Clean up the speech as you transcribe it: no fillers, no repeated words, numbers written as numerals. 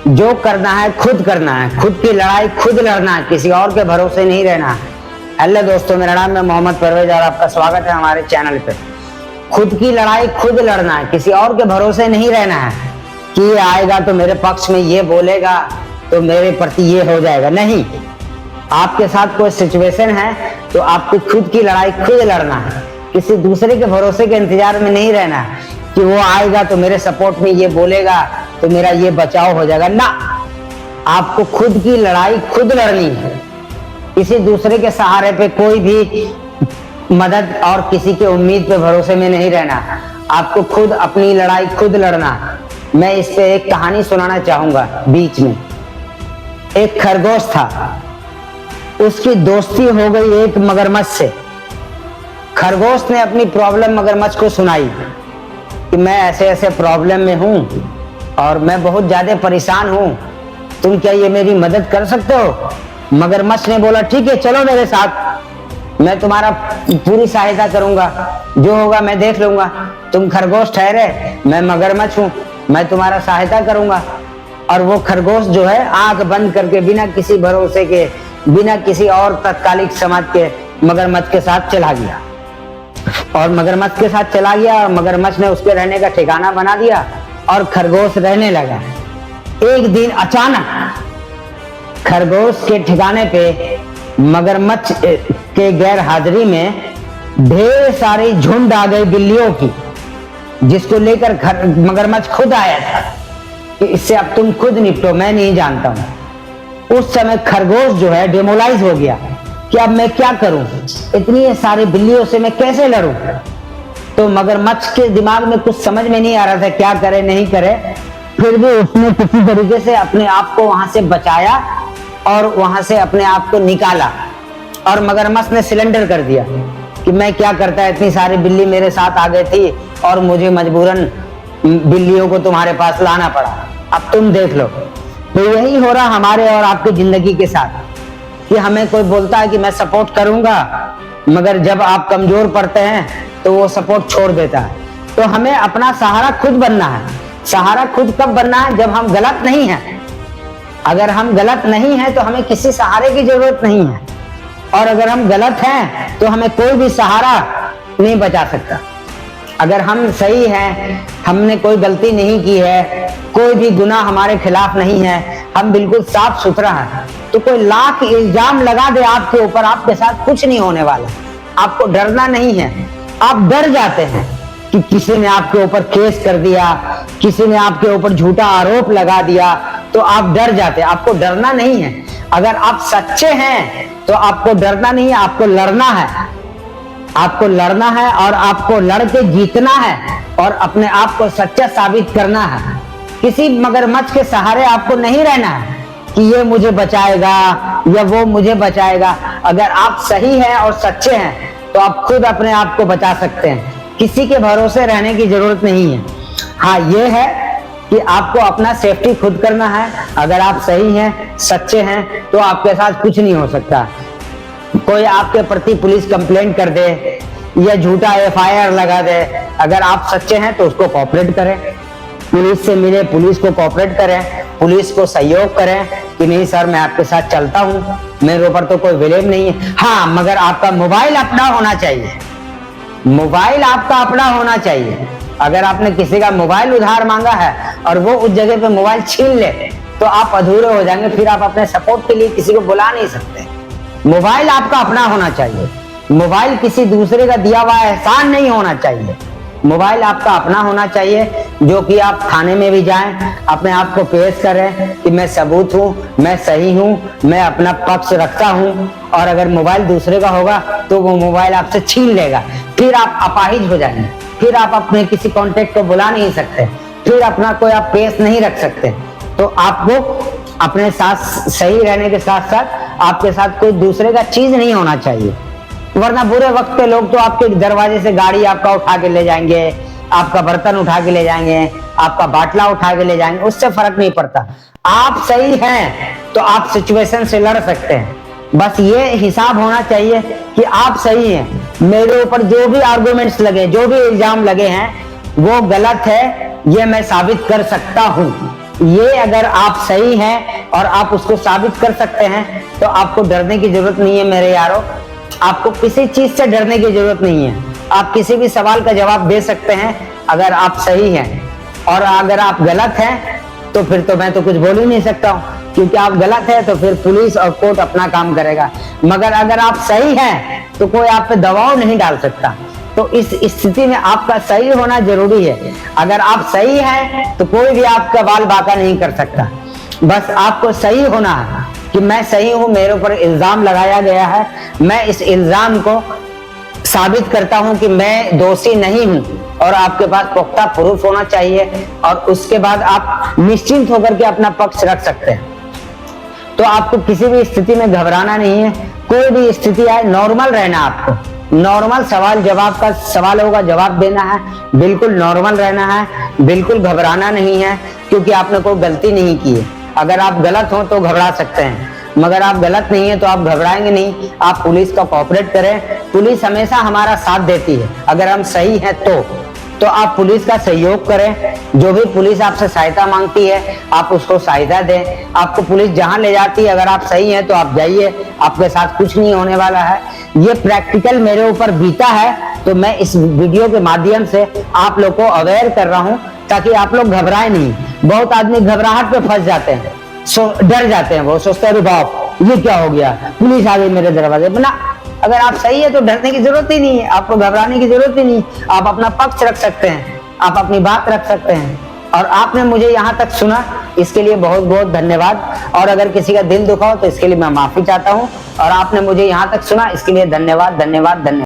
जो करना है खुद करना है, खुद की लड़ाई खुद लड़ना है, किसी और के भरोसे नहीं रहना है। हेलो दोस्तों, मेरा नाम है मोहम्मद परवेज और आपका स्वागत है हमारे चैनल पे। खुद की लड़ाई खुद लड़ना है, किसी और के भरोसे नहीं रहना है कि ये आएगा तो मेरे पक्ष में ये बोलेगा तो मेरे प्रति ये हो जाएगा। नहीं, आपके साथ कोई सिचुएशन है तो आपको खुद की लड़ाई खुद लड़ना है, किसी दूसरे के भरोसे के इंतजार में नहीं रहना है कि वो आएगा तो मेरे सपोर्ट में ये बोलेगा तो मेरा ये बचाव हो जाएगा। ना, आपको खुद की लड़ाई खुद लड़नी है, किसी दूसरे के सहारे पे कोई भी मदद और किसी के उम्मीद पे भरोसे में नहीं रहना। आपको खुद अपनी लड़ाई खुद लड़ना। मैं इस पे एक कहानी सुनाना चाहूंगा। बीच में एक खरगोश था, उसकी दोस्ती हो गई एक मगरमच्छ से। खरगोश ने अपनी प्रॉब्लम मगरमच्छ को सुनाई कि मैं ऐसे ऐसे प्रॉब्लम में हूं और मैं बहुत ज्यादा परेशान हूं, तुम क्या ये मेरी मदद कर सकते हो? मगरमच्छ ने बोला ठीक है, चलो मेरे साथ, मैं तुम्हारा पूरी सहायता करूंगा, जो होगा मैं देख लूंगा। तुम खरगोश ठहरे, मैं मगरमच्छ हूं, मैं तुम्हारा सहायता करूंगा। और वो खरगोश जो है आंख बंद करके बिना किसी भरोसे के, बिना किसी और तत्कालिक समझ के मगरमच्छ के साथ चला गया। और मगरमच्छ के साथ चला गया और मगरमच्छ ने उसके रहने का ठिकाना बना दिया और खरगोश रहने लगा। एक दिन अचानक खरगोश के ठिकाने पे मगरमच्छ के गैर हाजिरी में ढेर सारी झुंड आ गई बिल्लियों की, जिसको लेकर मगरमच्छ खुद आया था कि इससे अब तुम खुद निपटो, मैं नहीं जानता हूं। उस समय खरगोश जो है डिमोलाइज हो गया कि अब मैं क्या करूं, इतनी सारी बिल्लियों से मैं कैसे लड़ूं। तो मगरमच्छ के दिमाग में कुछ समझ में नहीं आ रहा था क्या करे नहीं करे। फिर भी उसने किसी तरीके से अपने आप को वहां से बचाया और वहां से अपने आप को निकाला। और मगरमच्छ ने सिलेंडर कर दिया कि मैं क्या करता, इतनी सारी बिल्ली मेरे साथ आ गई थी और मुझे मजबूरन बिल्लियों को तुम्हारे पास लाना पड़ा, अब तुम देख लो। तो यही हो रहा हमारे और आपकी जिंदगी के साथ कि हमें कोई बोलता है कि मैं सपोर्ट करूंगा, मगर जब आप कमजोर पड़ते हैं तो वो सपोर्ट छोड़ देता है। तो हमें अपना सहारा खुद बनना है। सहारा खुद कब बनना है? जब हम गलत नहीं हैं। अगर हम गलत नहीं हैं तो हमें किसी सहारे की जरूरत नहीं है, और अगर हम गलत हैं तो हमें कोई भी सहारा नहीं बचा सकता। अगर हम सही हैं, हमने कोई गलती नहीं की है, कोई भी गुनाह हमारे खिलाफ नहीं है, हम बिल्कुल साफ सुथरा हैं, तो कोई लाख इल्जाम लगा दे आपके ऊपर, आपके साथ कुछ नहीं होने वाला। आपको डरना नहीं है। आप डर जाते हैं कि किसी ने आपके ऊपर केस कर दिया, किसी ने आपके ऊपर झूठा आरोप लगा दिया, तो आप डर जाते हैं। आपको डरना नहीं है। अगर आप सच्चे हैं तो आपको डरना नहीं है, आपको लड़ना है। आपको लड़ना है और आपको लड़के जीतना है और अपने आप को सच्चा साबित करना है। किसी मगरमच्छ के सहारे आपको नहीं रहना है कि ये मुझे बचाएगा या वो मुझे बचाएगा। अगर आप सही हैं और सच्चे हैं तो आप खुद अपने आप को बचा सकते हैं, किसी के भरोसे रहने की जरूरत नहीं है। हाँ, ये है कि आपको अपना सेफ्टी खुद करना है। अगर आप सही हैं, सच्चे हैं, तो आपके साथ कुछ नहीं हो सकता। कोई आपके प्रति पुलिस कंप्लेंट कर दे या झूठा एफआईआर लगा दे, अगर आप सच्चे हैं तो उसको कोऑपरेट करें, पुलिस से मिले, पुलिस को कोऑपरेट करें, पुलिस को सहयोग करें कि नहीं सर मैं आपके साथ चलता हूं, मेरे ऊपर तो कोई विलेम नहीं है। हाँ, मगर आपका मोबाइल अपना होना चाहिए। मोबाइल आपका अपना होना चाहिए। अगर आपने किसी का मोबाइल उधार मांगा है और वो उस जगह पे मोबाइल छीन ले तो आप अधूरे हो जाएंगे, फिर आप अपने सपोर्ट के लिए किसी को बुला नहीं सकते। मोबाइल आपका अपना होना चाहिए। मोबाइल किसी दूसरे का दिया हुआ एहसान नहीं होना चाहिए। मोबाइल आपका अपना होना चाहिए, जो कि आप थाने में भी जाएं, अपने आप को पेश करें कि मैं सबूत हूं, मैं सही हूं, मैं अपना पक्ष रखता हूं। और अगर मोबाइल दूसरे का होगा तो वो मोबाइल आपसे छीन लेगा, फिर आप अपाहिज हो जाएंगे, फिर आप अपने किसी कॉन्टेक्ट को बुला नहीं सकते, फिर अपना कोई आप पेश नहीं रख सकते। तो आपको अपने साथ सही रहने के साथ साथ आपके साथ कोई दूसरे का चीज नहीं होना चाहिए, वरना बुरे वक्त पे लोग तो आपके दरवाजे से गाड़ी आपका उठा के ले जाएंगे, आपका बर्तन उठा के ले जाएंगे, आपका बाटला उठा के ले जाएंगे, उससे फर्क नहीं पड़ता। आप सही हैं तो आप सिचुएशन से लड़ सकते हैं। बस ये हिसाब होना चाहिए कि आप सही हैं, मेरे ऊपर जो भी आर्गुमेंट्स लगे, जो भी इल्जाम लगे हैं वो गलत है, ये मैं साबित कर सकता हूं। ये अगर आप सही हैं और आप उसको साबित कर सकते हैं तो आपको डरने की जरूरत नहीं है मेरे यारों। आपको किसी चीज से डरने की जरूरत नहीं है। आप किसी भी सवाल का जवाब दे सकते हैं अगर आप सही हैं, और अगर आप गलत हैं तो फिर तो मैं तो कुछ बोल ही नहीं सकता हूँ, क्योंकि आप गलत है तो फिर पुलिस और कोर्ट अपना काम करेगा। मगर अगर आप सही हैं तो कोई आप पे दबाव नहीं डाल सकता। तो इस स्थिति में आपका सही होना जरूरी है। अगर आप सही हैं तो कोई भी आपका बाल बांका नहीं कर सकता। बस आपको सही होना है कि मैं सही हूं, मेरे ऊपर इल्जाम लगाया गया है, मैं इस इल्जाम को साबित करता हूं कि मैं दोषी नहीं हूं, और आपके पास पुख्ता प्रूफ होना चाहिए, और उसके बाद आप निश्चिंत होकर के अपना पक्ष रख सकते हैं। तो आपको किसी भी स्थिति में घबराना नहीं है। कोई भी स्थिति आए नॉर्मल रहना, आपको नॉर्मल सवाल जवाब का सवाल होगा, जवाब देना है, बिल्कुल नॉर्मल रहना है, बिल्कुल घबराना नहीं है, क्योंकि आपने कोई गलती नहीं की है। अगर आप गलत हो तो घबरा सकते हैं, मगर आप गलत नहीं है तो आप घबराएंगे नहीं। आप पुलिस का कोऑपरेट करें, पुलिस हमेशा हमारा साथ देती है अगर हम सही हैं तो आप पुलिस का सहयोग करें। जो भी पुलिस आपसे सहायता मांगती है आप उसको सहायता दें। आपको पुलिस जहां ले जाती है अगर आप सही हैं तो आप जाइए, आपके साथ कुछ नहीं होने वाला है। ये प्रैक्टिकल मेरे ऊपर बीता है तो मैं इस वीडियो के माध्यम से आप लोग को अवेयर कर रहा हूं ताकि आप लोग घबराए नहीं। बहुत आदमी घबराहट पे फंस जाते हैं, डर जाते हैं, वो सोचते हैं बाप ये क्या हो गया, पुलिस आ गई मेरे दरवाजे पर। ना, अगर आप सही है तो डरने की जरूरत ही नहीं है, आपको घबराने की जरूरत ही नहीं। आप अपना पक्ष रख सकते हैं, आप अपनी बात रख सकते हैं। और आपने मुझे यहाँ तक सुना, इसके लिए बहुत बहुत धन्यवाद। और अगर किसी का दिल दुखा हो तो इसके लिए मैं माफी चाहता हूँ। और आपने मुझे यहाँ तक सुना, इसके लिए धन्यवाद धन्यवाद धन्यवाद।